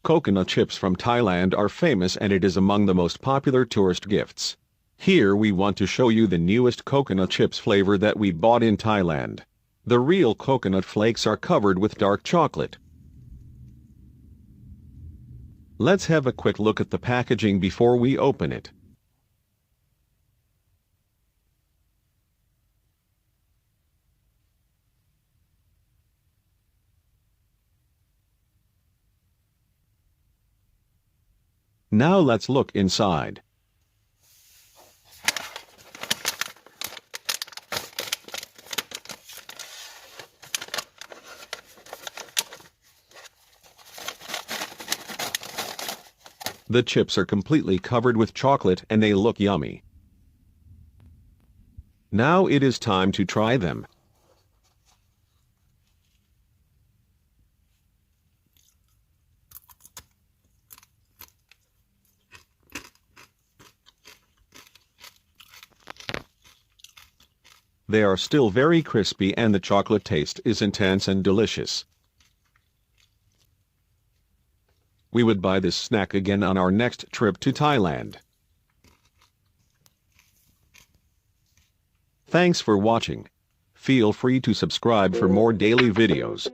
Coconut chips from Thailand are famous and it is among the most popular tourist gifts. Here we want to show you the newest coconut chips flavor that we bought in Thailand. The real coconut flakes are covered with dark chocolate. Let's have a quick look at the packaging before we open it. Now let's look inside. The chips are completely covered with chocolate and they look yummy. Now it is time to try them. They are still very crispy and the chocolate taste is intense and delicious. We would buy this snack again on our next trip to Thailand. Thanks for watching. Feel free to subscribe for more daily videos.